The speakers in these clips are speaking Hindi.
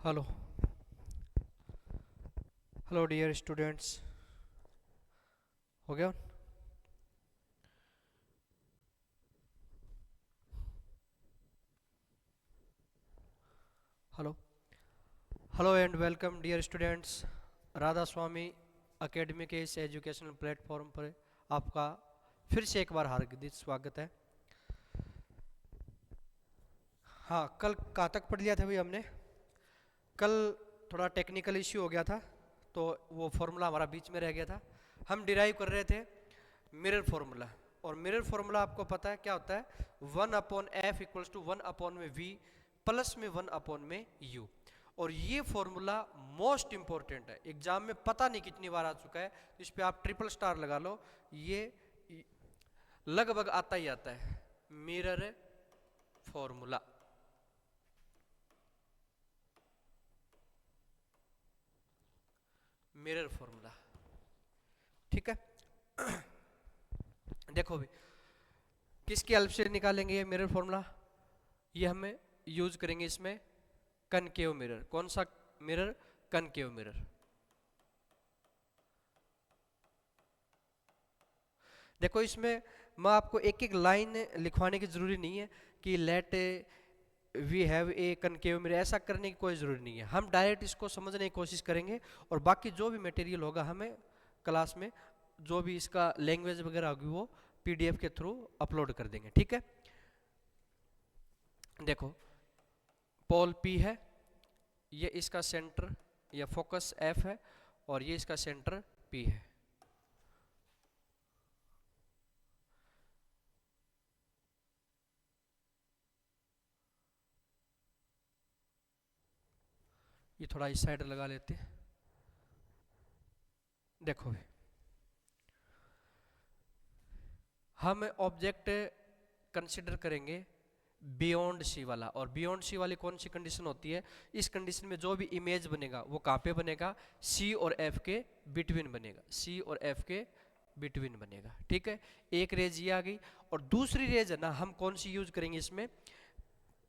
Hello hello dear students. हो गया। Hello hello and welcome dear students. Radha Swami academy के इस एजुकेशनल प्लेटफॉर्म पर आपका फिर से एक बार हार्दिक स्वागत है। हाँ, कल कहाँ तक पढ़ लिया था भाई हमने? कल थोड़ा टेक्निकल इश्यू हो गया था, तो वो फॉर्मूला हमारा बीच में रह गया था। हम डिराइव कर रहे थे मिरर फॉर्मूला, और मिरर फॉर्मूला आपको पता है क्या होता है? 1/f=1/v प्लस में 1/u। और ये फॉर्मूला मोस्ट इंपॉर्टेंट है, एग्जाम में पता नहीं कितनी बार आ चुका है, तो इस पे आप ट्रिपल स्टार लगा लो। ये लगभग आता ही आता है, मिरर फॉर्मूला। मिरर फॉर्मूला, ठीक है। देखो भी किसकी हेल्प से निकालेंगे ये मिरर फॉर्मूला? ये हमें यूज करेंगे इसमें कनकेव मिरर। कौन सा मिरर? Concave mirror. देखो इसमें मैं आपको एक एक लाइन लिखवाने की जरूरी नहीं है कि let we have a concave mirror, ऐसा करने की कोई ज़रूरी नहीं है। हम डायरेक्ट इसको समझने की कोशिश करेंगे, और बाकी जो भी मटेरियल होगा हमें क्लास में, जो भी इसका लैंग्वेज वगैरह होगी, वो पीडीएफ के थ्रू अपलोड कर देंगे, ठीक है। देखो पोल पी है, ये इसका सेंटर या फोकस एफ है, और ये इसका सेंटर पी है। ये थोड़ा इस साइड लगा लेते हैं। देखो हम ऑब्जेक्ट कंसिडर करेंगे बियॉन्ड सी वाला, और बियॉन्ड सी वाली कौन सी कंडीशन होती है? इस कंडीशन में जो भी इमेज बनेगा वो कहाँ पे बनेगा? सी और एफ के बिटवीन बनेगा, सी और एफ के बिटवीन बनेगा, ठीक है। एक रेज ये आ गई, और दूसरी रेज है ना, हम कौन सी यूज करेंगे इसमें?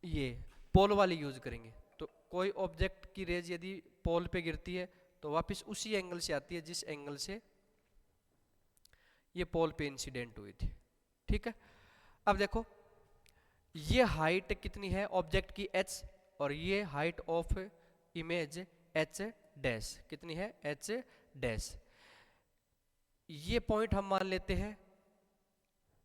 ये पोल वाली यूज करेंगे। तो कोई ऑब्जेक्ट की रेज यदि पोल पे गिरती है तो वापस उसी एंगल से आती है जिस एंगल से ये पोल पे इंसिडेंट हुई थी, ठीक है। अब देखो ये हाइट कितनी है ऑब्जेक्ट की? h, और ये height of image h dash कितनी है? h dash. ये पॉइंट हम मान लेते हैं,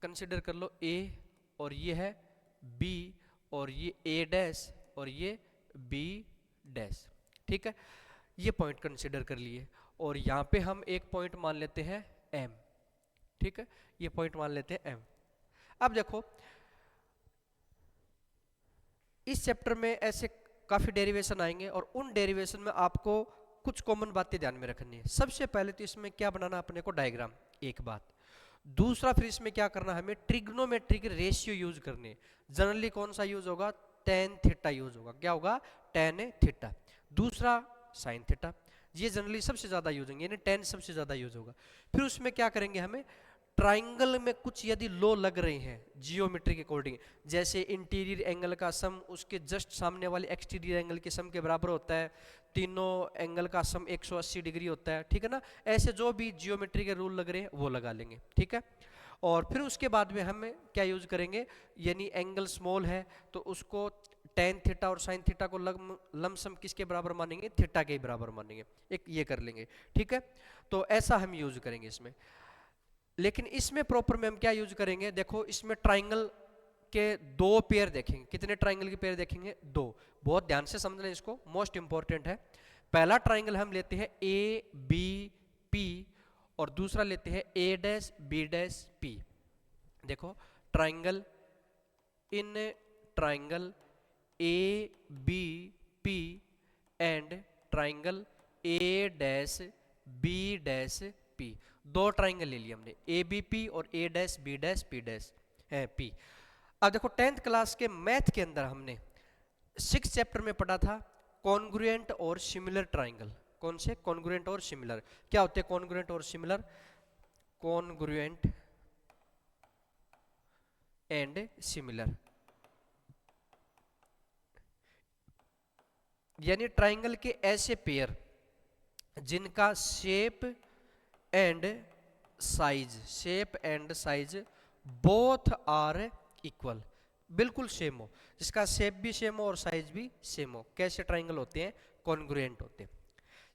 कंसिडर कर लो a, और ये है b, और ये a डैश, और ये b डैश, ठीक है। ये पॉइंट कंसिडर कर लिए, और यहाँ पे हम एक पॉइंट मान लेते हैं m, ठीक है। ये पॉइंट मान लेते हैं m। अब देखो इस चैप्टर में ऐसे काफ़ी डेरिवेशन आएंगे, और उन डेरिवेशन में आपको कुछ कॉमन बातें ध्यान में रखनी है। सबसे पहले तो इसमें क्या बनाना अपने को? डायग्राम, एक बात। दूसरा फिर इसमें क्या करना? हमें ट्रिग्नोमेट्रिक रेशियो यूज करने। जनरली कौन सा यूज होगा? टेन थीटा यूज होगा। क्या होगा? Tan theta. दूसरा साइन थीटा। ये जनरली सबसे ज्यादा यूज होंगे, यानी टेन सबसे ज्यादा यूज होगा। फिर उसमें क्या करेंगे? हमें ट्राइंगल में कुछ यदि लो लग रहे हैं जियोमेट्री के अकॉर्डिंग, जैसे इंटीरियर एंगल का सम उसके जस्ट सामने वाले एक्सटीरियर एंगल के सम के बराबर होता है, तीनों एंगल का सम 180 डिग्री होता है, ठीक है ना। ऐसे जो भी जियोमेट्री के रूल लग रहे हैं वो लगा लेंगे, ठीक है। और फिर उसके बाद में हम क्या यूज करेंगे? यानी एंगल स्मॉल है तो उसको टेन थीटा और साइन थीटा को लमसम किसके बराबर मानेंगे? थीटा के बराबर मानेंगे। एक ये कर लेंगे, ठीक है। तो ऐसा हम यूज करेंगे इसमें। लेकिन इसमें प्रॉपर में हम क्या यूज करेंगे? देखो इसमें ट्राइंगल के दो पेयर देखेंगे। कितने ट्राइंगल के पेयर देखेंगे? दो। बहुत ध्यान से समझना, इसको मोस्ट इंपॉर्टेंट है। पहला ट्राइंगल हम लेते हैं ए बी पी, और दूसरा लेते हैं A dash B dash P. देखो ट्राइंगल इन triangle A B P and triangle A dash B dash P. दो ट्राइंगल ले लिए हमने, ए बी पी और A dash B dash P dash है पी। अब देखो टेंथ क्लास के मैथ के अंदर हमने सिक्स चैप्टर में पढ़ा था कॉन्ग्रुएंट और सिमिलर ट्राइंगल। कौन से? कॉन्ग्रुएंट और सिमिलर। क्या होते हैं कॉन्ग्रुएंट और सिमिलर? Congruent and similar. यानी ट्राइंगल के ऐसे पेयर जिनका shape and size both are equal, बिल्कुल सेम हो, जिसका शेप भी सेम हो और साइज भी सेम हो, कैसे ट्राइंगल होते हैं? कॉन्ग्रुएंट होते हैं।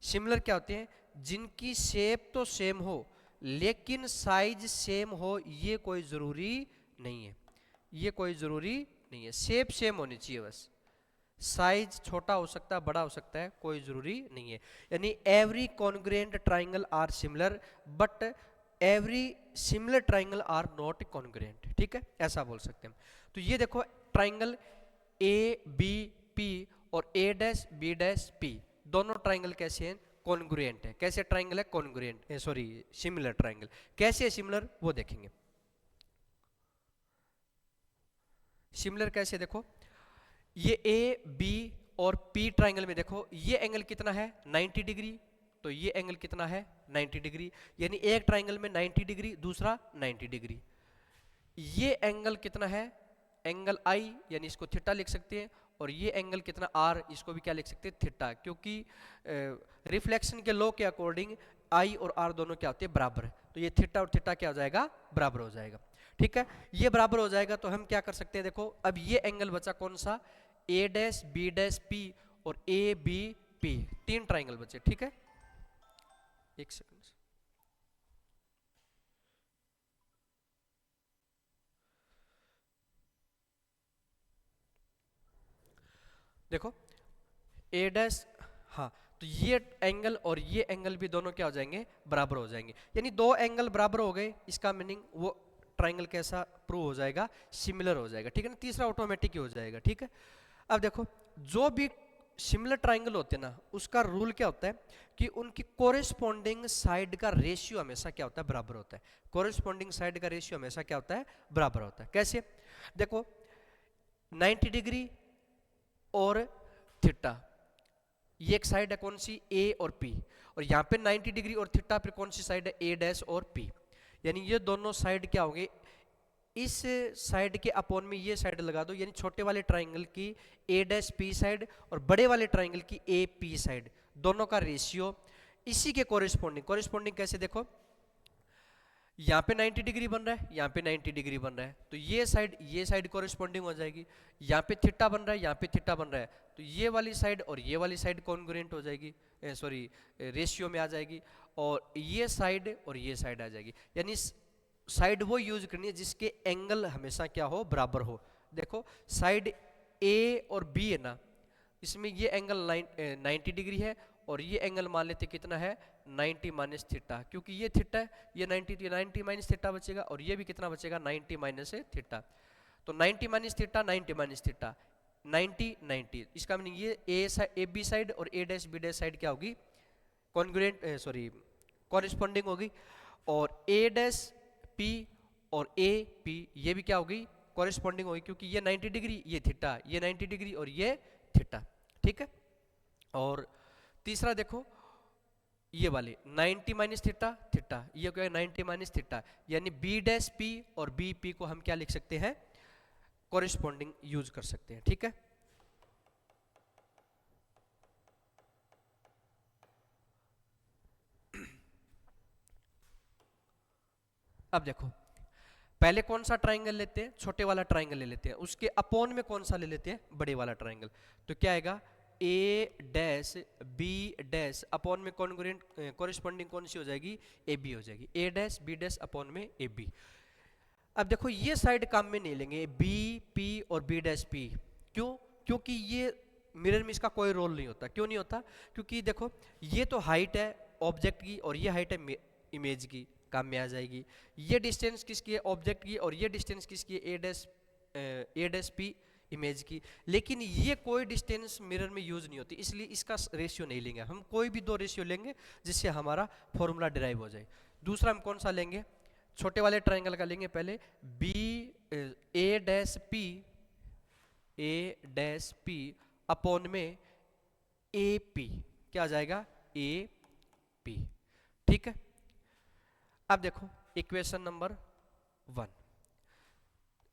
सिमिलर क्या होते हैं? जिनकी शेप तो सेम हो लेकिन साइज सेम हो, ये कोई जरूरी नहीं है, ये कोई जरूरी नहीं है, शेप सेम होनी चाहिए बस, साइज छोटा हो सकता है, बड़ा हो सकता है, कोई जरूरी नहीं है। यानी every congruent triangle are similar but every similar triangle are not congruent, ठीक है, ऐसा बोल सकते हैं। तो ये देखो ट्राइंगल ए बी पी और A dash B dash P दोनों ट्राइंगल कैसे हैं? कॉन्ग्रुएंट है। कैसे ट्राइंगल है? Congruent, sorry similar triangle. कैसे सिमिलर वो देखेंगे। सिमिलर कैसे? देखो ये ए बी और पी ट्राइंगल में देखो ये एंगल कितना है? 90 डिग्री, तो ये एंगल कितना है? 90 डिग्री, यानी एक ट्राइंगल में 90 डिग्री, दूसरा 90 डिग्री। ये एंगल कितना है? एंगल आई, यानी इसको थीटा लिख सकते हैं, और ये एंगल कितना आर, इसको भी क्या लिख सकते हैं? थीटा, क्योंकि रिफ्लेक्शन के लॉ के अकॉर्डिंग आई और आर दोनों क्या होते हैं? बराबर। तो ये थीटा और थीटा क्या हो जाएगा? बराबर हो जाएगा, ठीक है। ये बराबर हो जाएगा तो हम क्या कर सकते हैं? देखो अब ये एंगल बचा कौन सा? A dash B dash P और ए बी पी, तीन ट्राइंगल बचे, ठीक है। एक सेकंड, देखो ए डैश, हाँ, तो ये एंगल और ये एंगल भी दोनों क्या हो जाएंगे? बराबर हो जाएंगे। यानी दो एंगल बराबर हो गए, इसका मीनिंग वो ट्राइंगल कैसा प्रूव हो जाएगा? सिमिलर हो जाएगा, ठीक है ना। तीसरा ऑटोमेटिक ही हो जाएगा, ठीक है। अब देखो जो भी सिमिलर ट्राइंगल होते हैं ना, उसका रूल क्या होता है कि उनकी कोरेस्पॉन्डिंग साइड का रेशियो हमेशा क्या होता है? बराबर होता है। कोरेस्पॉन्डिंग साइड का रेशियो हमेशा क्या होता है? बराबर होता है। कैसे? देखो 90 डिग्री और थीटा, ये एक साइड है कौन सी? ए और पी, और यहाँ पे 90 डिग्री और थीटा पे कौन सी साइड है? ए डैश और पी। यानी ये दोनों साइड क्या होंगे? इस साइड के अपोन में ये साइड लगा दो, यानी छोटे वाले ट्राइंगल की ए डैश पी साइड और बड़े वाले ट्राइंगल की ए पी साइड, दोनों का रेशियो इसी के कोरिस्पोंडिंग। कोरिस्पोंडिंग कैसे? देखो यहाँ पे 90 डिग्री बन रहा है, यहाँ पे 90 डिग्री बन रहा है, तो ये साइड कोरिस्पोंडिंग हो जाएगी। यहाँ पे थीटा बन रहा है, यहाँ पे थीटा बन रहा है, तो ये वाली साइड और ये वाली साइड कॉन्ग्रुएंट हो जाएगी, सॉरी रेशियो में आ जाएगी, और ये साइड और ये साइड आ जाएगी। यानी साइड वो यूज करनी है जिसके एंगल हमेशा क्या हो? बराबर हो। देखो साइड ए और बी है ना, इसमें ये एंगल 90 डिग्री है और ये एंगल मान लेते कितना है? 90 माइनस थीटा, क्योंकि ये थीटा है, ये 90, तो ये 90 माइनस थीटा बचेगा, और ये भी कितना बचेगा? 90 माइनस थीटा। तो 90 माइनस थीटा, 90 माइनस थीटा, 90 90, इसका मीनिंग ये ए बी साइड और A dash B dash side क्या होगी? कॉन्ग्रुएंट, सॉरी कॉरेस्पॉन्डिंग होगी। और ए डैश पी और ए पी ये भी क्या होगी? कॉरेस्पॉन्डिंग होगी, क्योंकि ये 90 डिग्री, ये थीटा, ये 90 डिग्री और ये थीटा, ठीक है। और तीसरा देखो ये वाले 90 माइनस थीटा थीटा, ये क्या है? 90 माइनस थीटा, यानी बी डैश पी और बी पी को हम क्या लिख सकते हैं? कॉरेस्पॉन्डिंग यूज कर सकते हैं, ठीक है। अब देखो पहले कौन सा ट्राइंगल लेते हैं? छोटे वाला ट्राइंगल ले लेते हैं, उसके अपोन में कौन सा ले लेते हैं? बड़े वाला ट्राइंगल। तो क्या आएगा? A dash B dash upon में कॉन्ग्रुएंट कॉरेस्पॉन्डिंग कौन सी हो जाएगी? ए बी हो जाएगी। ए डैश बी डैश अपोन में ए बी। अब देखो ये साइड काम में नहीं लेंगे, बी पी और बी डैश पी। क्यों? क्योंकि ये मिरर में इसका कोई रोल नहीं होता। क्यों नहीं होता? क्योंकि देखो ये तो हाइट है ऑब्जेक्ट की और ये हाइट है इमेज की, काम में आ जाएगी। ये डिस्टेंस किसकी है? ऑब्जेक्ट की, और ये डिस्टेंस किसकी है? ए डैश पी इमेज की। लेकिन ये कोई डिस्टेंस मिरर में यूज नहीं होती, इसलिए इसका रेशियो नहीं लेंगे हम। कोई भी दो रेशियो लेंगे जिससे हमारा फॉर्मूला डिराइव हो जाए। दूसरा हम कौन सा लेंगे? छोटे वाले ट्राइंगल का लेंगे पहले, बी ए डैश पी अपॉन में ए पी, क्या आ जाएगा? ए पी, ठीक है। अब देखो इक्वेशन नंबर 1,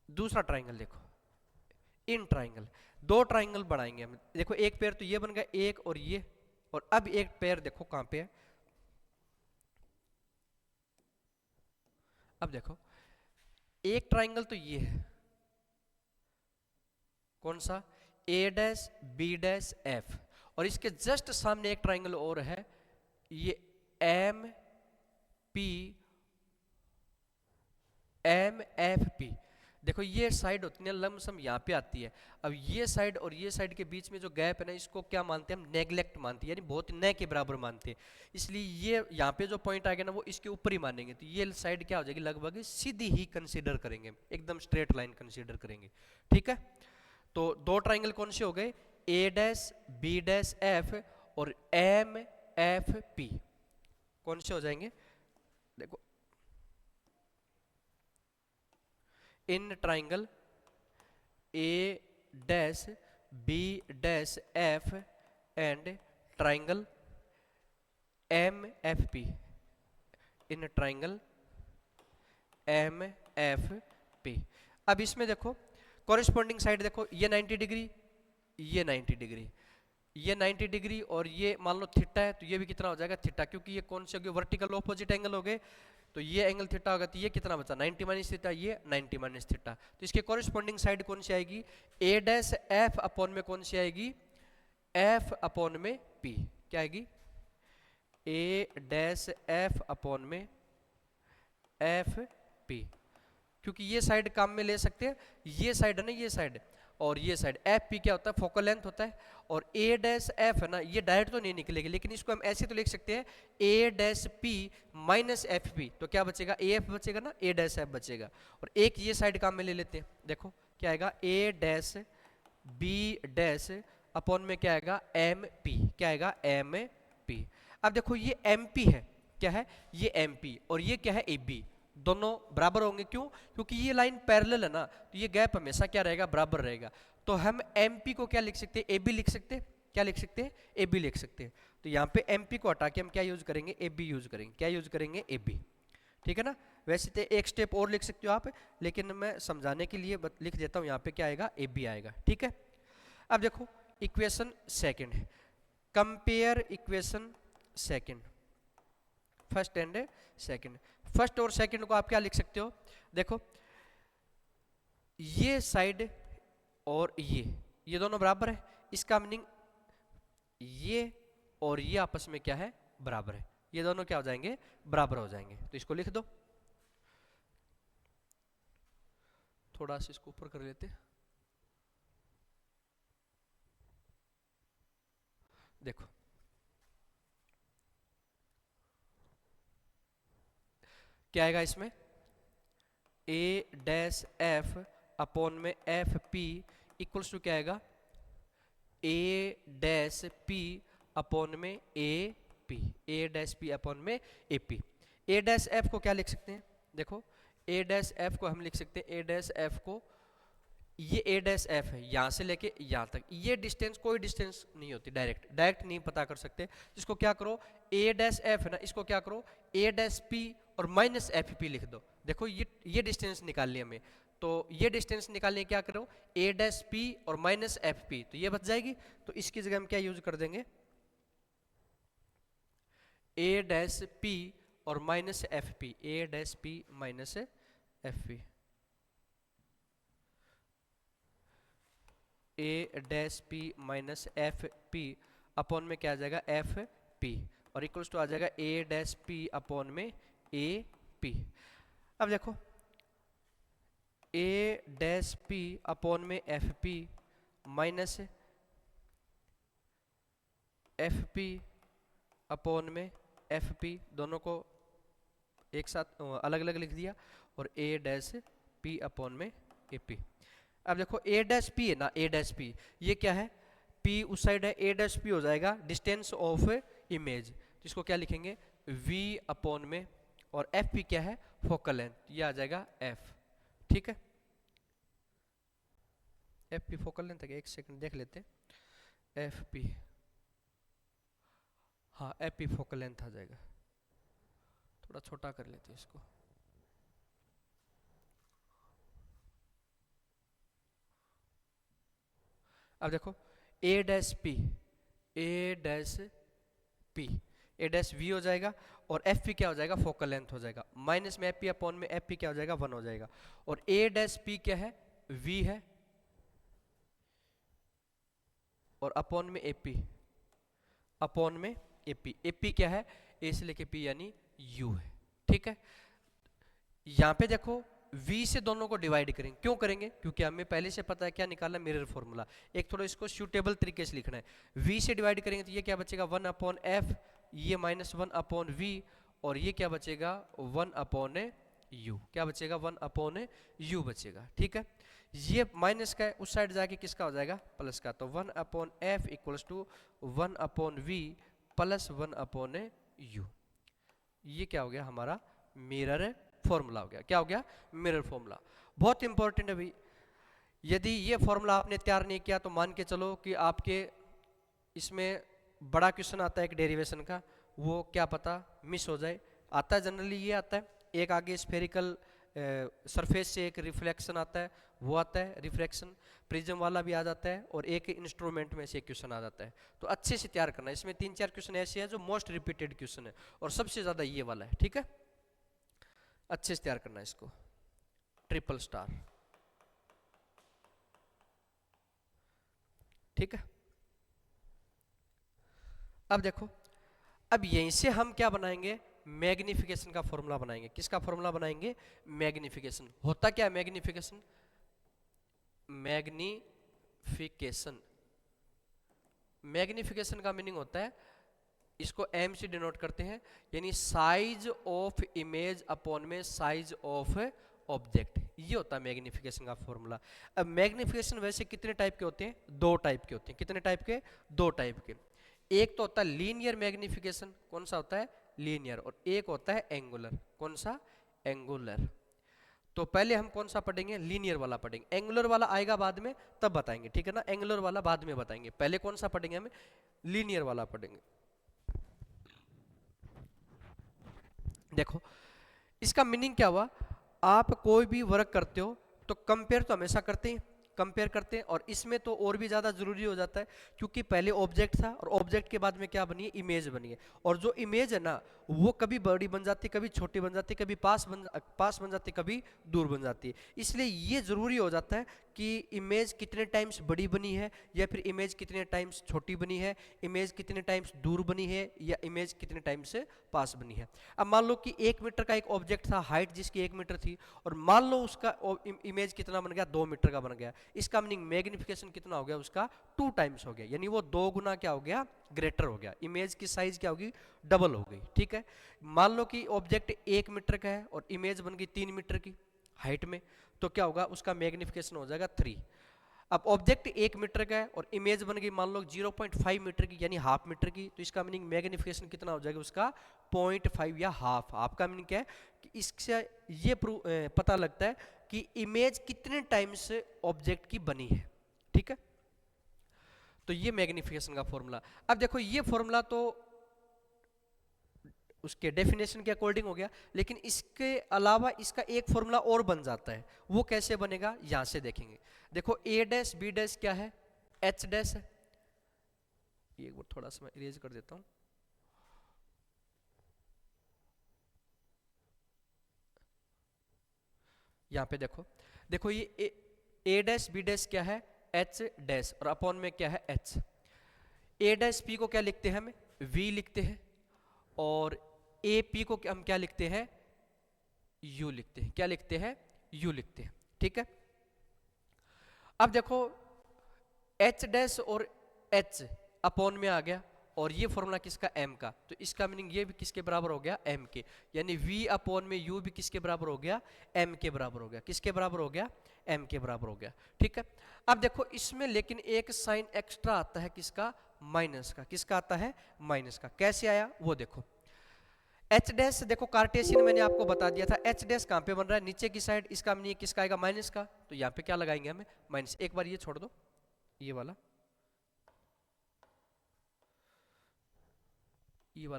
दूसरा ट्राइंगल देखो, इन ट्राइंगल, दो ट्राइंगल बनाएंगे हम। देखो एक पेयर तो ये बन गया, एक और ये, और अब एक पेयर देखो कहां पे है। अब देखो एक ट्राइंगल तो ये है, कौन सा, A dash B dash F, और इसके जस्ट सामने एक ट्राइंगल और है, ये M P M F P. देखो ये साइड होती है लमसम यहाँ पे आती है। अब ये साइड और ये साइड के बीच में जो गैप है ना, इसको क्या मानते हैं हम, नेग्लेक्ट मानते हैं, यानी बहुत न के बराबर मानते हैं। इसलिए ये यहाँ पे जो पॉइंट आ गया ना, वो इसके ऊपर ही मानेंगे, तो ये साइड क्या हो जाएगी, लगभग सीधी ही कंसीडर करेंगे, एकदम स्ट्रेट लाइन कंसीडर करेंगे। ठीक है, तो दो ट्राइंगल कौन से हो गए, A dash B dash F और एम एफ पी, कौन से हो जाएंगे। देखो इन triangle A dash B dash F and triangle M F P, इन ट्राइंगल एम एफ पी। अब इसमें देखो कॉरेस्पॉन्डिंग साइड देखो, ये 90 डिग्री, ये 90 डिग्री, ये 90 डिग्री, और ये मान लो थीटा है, तो ये भी कितना हो जाएगा, थीटा, क्योंकि ये कौन से हो गए, वर्टिकल ऑपोजिट एंगल हो गए, तो ये एंगल थीटा होगा, तो ये कितना बचा, 90 माइनस थीटा, ये 90 माइनस थीटा। तो इसके कॉरेस्पॉन्डिंग साइड कौन सी आएगी, ए डैश एफ अपॉन में कौन सी आएगी, एफ अपॉन में पी, क्या आएगी, ए डैश एफ अपॉन में एफ पी, क्योंकि ये साइड काम में ले सकते हैं, ये साइड है ना, ये साइड, और ये साइड एफ पी क्या होता है, फोकल लेंथ होता है, और ए डैश एफ है ना, ये डायरेक्ट तो नहीं निकलेगी, लेकिन इसको हम ऐसे तो लिख सकते हैं, A dash P minus F P, तो क्या बचेगा, ए एफ बचेगा ना, ए डैश एफ बचेगा, और एक ये साइड काम में ले लेते हैं। देखो क्या आएगा, A dash B dash upon में क्या आएगा, एम पी, क्या आएगा, एम पी। अब देखो ये एम पी है, क्या है, ये एम पी, और ये क्या है, ए बी, दोनों बराबर होंगे, क्यों, क्योंकि ये लाइन पैरेलल है ना, तो ये गैप हमेशा क्या रहेगा, बराबर रहेगा। तो हम एमपी को क्या लिख सकते हैं, ए बी लिख सकते हैं, क्या लिख सकते हैं, ए बी लिख सकते हैं। तो यहाँ पे एमपी को हटा के हम क्या यूज करेंगे, ए बी यूज करेंगे, क्या यूज करेंगे, ए बी। ठीक है ना, वैसे तो एक स्टेप और लिख सकते हो आप, लेकिन मैं समझाने के लिए लिख देता हूँ, यहाँ पे क्या आएगा, ए बी आएगा। ठीक है, अब देखो equation second, compare equation second, first and second. First और सेकंड को आप क्या लिख सकते हो, देखो ये साइड और ये दोनों बराबर है, इसका मीनिंग ये और ये आपस में क्या है, बराबर है, ये दोनों क्या हो जाएंगे, बराबर हो जाएंगे। तो इसको लिख दो, थोड़ा सा इसको ऊपर कर लेते, देखो क्या आएगा इसमें, ए डैश एफ अपॉन में एफ पी इक्वल्स टू क्या आएगा, ए डैश पी अपॉन में A P, A dash P upon में A P. A dash F को क्या लिख सकते हैं, देखो ए डैश एफ को हम लिख सकते हैं, ए डैश एफ को, ये ए डैश एफ है, यहाँ से लेके यहाँ तक, ये डिस्टेंस कोई डिस्टेंस नहीं होती, डायरेक्ट नहीं पता कर सकते, जिसको क्या करो, ए डैश एफ है ना, इसको क्या करो, ए डैश पी और माइनस एफ पी लिख दो। देखो ये डिस्टेंस निकालनी हमें, तो ये डिस्टेंस निकालने क्या करो, ए डैश पी और माइनस एफ पी, तो ये बच जाएगी। तो इसकी जगह हम क्या यूज कर देंगे, ए डैश पी और minus F P, A dash P minus F P, A dash P minus F P upon में क्या आ जाएगा, एफ पी, और इक्वल्स टू आ जाएगा ए डैश पी अपॉन में ए पी। अब देखो ए डैश पी अपॉन में F P minus F P upon में एफ पी, दोनों को एक साथ अलग अलग लिख दिया, और ए डैश पी अपॉन में ए पी। अब देखो ए डैश पी है ना, ए डैश पी ये क्या है, पी उस साइड है, ए डैश पी हो जाएगा डिस्टेंस ऑफ इमेज, तो इसको क्या लिखेंगे, वी अपॉन में, और एफ पी क्या है, फोकल लेंथ, ये आ जाएगा एफ। ठीक है, एफ पी फोकल लेंथ है, एक सेकंड देख लेते, एफ पी, हाँ एफ पी फोकल लेंथ आ जाएगा, थोड़ा छोटा कर लेते हैं इसको, अब देखो A dash P, A dash P, A dash V हो जाएगा और एफ पी क्या हो जाएगा, फोकल लेंथ हो जाएगा, माइनस में एफ पी अपॉन में एफ पी क्या हो जाएगा, 1 हो जाएगा। और ए डैश पी क्या है, वी है, और अपॉन में एपी, अपॉन में एपी, एपी क्या है, ए से लेके पी यानी यू है। ठीक है, यहां पे देखो v से दोनों को डिवाइड करेंगे, क्यों करेंगे, क्योंकि हमें पहले से पता है क्या निकालना, मिरर फॉर्मूला। एक थोड़ा इसको सूटेबल तरीके से लिखना है, v से डिवाइड करेंगे तो ये क्या बचेगा 1 अपॉन एफ, ये -1 अपॉन वी, और ये क्या बचेगा 1 अपॉन यू, क्या बचेगा 1 अपॉन यू बचेगा। ठीक है, ये माइनस का है, उस साइड जाके किसका हो जाएगा, प्लस का, तो 1 upon F equals to 1 upon V plus 1 upon U. ये क्या हो गया हमारा मिरर फॉर्मूला हो गया। क्या हो गया, मिरर फॉर्मूला। बहुत इंपॉर्टेंट है भाई, यदि ये फॉर्मूला आपने तैयार नहीं किया तो मान के चलो कि आपके इसमें बड़ा क्वेश्चन आता है एक डेरिवेशन का, वो क्या पता मिस हो जाए। आता है जनरली ये आता है, एक आगे स्फेरिकल सरफेस से एक रिफ्लेक्शन आता है, वो आता है रिफ्रैक्शन, प्रिज्म वाला भी आ जाता है, और एक इंस्ट्रूमेंट में से एक क्वेश्चन आ जाता है। तो अच्छे से तैयार करना है, इसमें 3-4 क्वेश्चन ऐसे हैं जो मोस्ट रिपीटेड क्वेश्चन है, और सबसे ज्यादा ये वाला है। ठीक है, अच्छे से तैयार करना है इसको, ट्रिपल स्टार। ठीक है, अब देखो, अब यहीं से हम क्या बनाएंगे, मैग्निफिकेशन का फॉर्मूला बनाएंगे। किसका फॉर्मूला बनाएंगे, मैग्निफिकेशन। होता क्या है मैग्निफिकेशन, मैग्निफिकेशन, मैग्निफिकेशन का मीनिंग होता है, इसको एम से डिनोट करते हैं, यानी साइज ऑफ इमेज अपॉन में साइज ऑफ ऑब्जेक्ट, ये होता है मैग्निफिकेशन का फॉर्मूला। अब मैग्निफिकेशन वैसे कितने टाइप के होते हैं, 2 टाइप के होते हैं। कितने टाइप के, 2 टाइप के। एक तो होता है लीनियर मैग्निफिकेशन, कौन सा होता है, लीनियर, और एक होता है एंगुलर, कौन सा, एंगुलर। तो पहले हम कौन सा पढ़ेंगे, लीनियर वाला पढ़ेंगे, एंगुलर वाला आएगा बाद में तब बताएंगे। ठीक है ना, एंगुलर वाला बाद में बताएंगे, पहले कौन सा पढ़ेंगे, हमें लीनियर वाला पढ़ेंगे। देखो इसका मीनिंग क्या हुआ, आप कोई भी वर्क करते हो तो कंपेयर तो हमेशा करते हैं, कंपेयर करते हैं, और इसमें तो और भी ज़्यादा ज़रूरी हो जाता है, क्योंकि पहले ऑब्जेक्ट था और ऑब्जेक्ट के बाद में क्या बनी है, इमेज बनी है। और जो इमेज है ना, वो कभी बड़ी बन जाती है, कभी छोटी बन जाती है, कभी पास बन जाती है, कभी दूर बन जाती है। इसलिए ये ज़रूरी हो जाता है कि इमेज कितने टाइम्स बड़ी बनी है, या फिर इमेज कितने टाइम्स छोटी बनी है, इमेज कितने टाइम्स दूर बनी है, या इमेज कितने टाइम्स से पास बनी है। अब मान लो कि 1 मीटर का एक ऑब्जेक्ट था, हाइट जिसकी 1 मीटर थी, और मान लो उसका इमेज कितना बन गया, 2 मीटर का बन गया। इसका मीनिंग मैग्निफिकेशन कितना हो गया, उसका 2 टाइम्स हो गया, यानी वो 2 गुना क्या हो गया, ग्रेटर हो गया, इमेज की साइज क्या होगी, डबल हो गई। ठीक है, मान लो कि ऑब्जेक्ट 1 मीटर का है और इमेज बन गई 3 मीटर की हाइट में, तो क्या होगा, उसका मैग्निफिकेशन हो जाएगा 3। अब ऑब्जेक्ट 1 मीटर का है और इमेज बन गई मान लो 0.5 मीटर की, यानी हाफ मीटर की, तो इसका मीनिंग मैग्निफिकेशन कितना हो जाएगा, उसका 0.5 या हाफ। आपका मीनिंग क्या है कि इससे ये पता लगता है कि इमेज कितने टाइम्स ऑब्जेक्ट की बनी है। ठीक है, तो ये मैग्निफिकेशन का फॉर्मूला। अब देखो ये फॉर्मूला तो उसके डेफिनेशन के अकॉर्डिंग हो गया, लेकिन इसके अलावा इसका एक फॉर्मूला और बन जाता है, वो कैसे बनेगा, यहां से देखेंगे। देखो ए डैश बी डैश क्या है, एच डैश है, ये एक बार थोड़ा सा मैं इरेज कर देता हूं। यहां पे देखो, देखो ये ए डैश बी डैश क्या है, एच डैश, और अपॉन में क्या है, एच। ए डैश पी को क्या लिखते हैं, हम वी लिखते हैं, और ए पी को हम क्या लिखते हैं, यू लिखते हैं। क्या लिखते हैं, यू लिखते हैं। ठीक है, अब देखो एच डैश और एच अपॉन में आ गया, और ये फॉर्मूला किसका, एम का, तो इसका मीनिंग ये भी किसके बराबर हो गया, एम के, यानी वी अपॉन में यू भी किसके बराबर हो गया, एम के बराबर हो गया। किसके बराबर हो गया, एम के बराबर हो गया। ठीक है, अब देखो इसमें लेकिन एक साइन एक्स्ट्रा आता है, किसका, माइनस का। किसका आता है, माइनस का। कैसे आया वो देखो, एच डैश देखो कार्टेशियन मैंने आपको बता दिया था, एच डैश कहां पे बन रहा है, नीचे की साइड, इसका मीनिंग किसका आएगा, माइनस का, तो यहाँ पे क्या लगाएंगे हमें, माइनस। एक बार ये छोड़ दो, ये वाला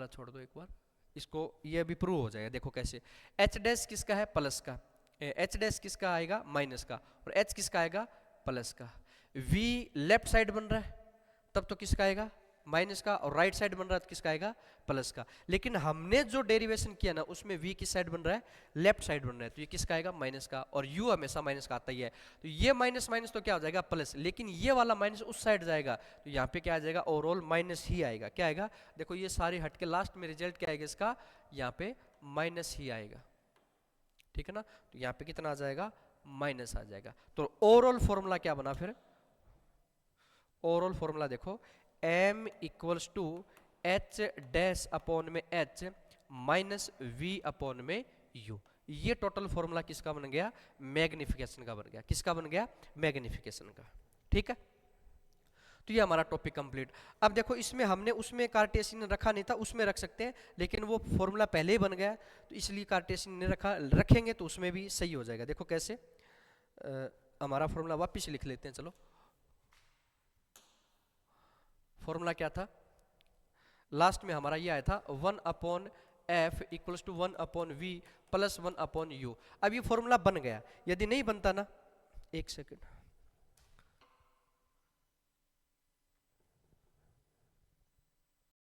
छोड़ दो एक बार, इसको ये अभी प्रूव हो जाएगा। देखो कैसे, एच डैश किसका है, प्लस का, एच डैश किसका आएगा, माइनस का, और एच किसका आएगा, प्लस का। v लेफ्ट साइड बन रहा है तब तो किसका आएगा, माइनस का, और राइट साइड बन रहा है तो किसका आएगा, प्लस का। लेकिन हमने जो डेरिवेशन किया ना उसमें v किस साइड बन रहा है, लेफ्ट साइड बन रहा है, तो ये किसका आएगा, माइनस का, और u हमेशा माइनस का आता ही है, तो ये माइनस माइनस तो क्या हो जाएगा, प्लस, लेकिन ये वाला माइनस उस साइड जाएगा तो यहाँ पे क्या आ जाएगा, ओवरऑल माइनस ही आएगा। क्या आएगा, देखो ये सारे हट के लास्ट में रिजल्ट क्या आएगा इसका, यहाँ पे माइनस ही आएगा, ठीक है ना। तो यहाँ पे कितना आ जाएगा, माइनस आ जाएगा। तो ओवरऑल फॉर्मूला क्या बना फिर, ओवरऑल फॉर्मूला देखो, m equals to H dash upon में h माइनस v अपॉन में u। ये टोटल फॉर्मूला किसका बन गया, मैग्निफिकेशन का बन गया। किसका बन गया, मैग्निफिकेशन का, ठीक है। तो ये हमारा टॉपिक कंप्लीट। अब देखो इसमें हमने उसमें कार्टेशियन रखा नहीं था, उसमें रख सकते हैं, लेकिन वो फॉर्मूला पहले ही बन गया तो इसलिए कार्टेशियन नहीं रखा, रखेंगे तो उसमें भी सही हो जाएगा। देखो कैसे, हमारा फॉर्मूला वापस लिख लेते हैं, चलो। फॉर्मूला क्या था, लास्ट में हमारा ये आया था 1/f equals to 1/v plus 1/u। अब ये फॉर्मूला बन गया, यदि नहीं बनता ना, एक सेकंड,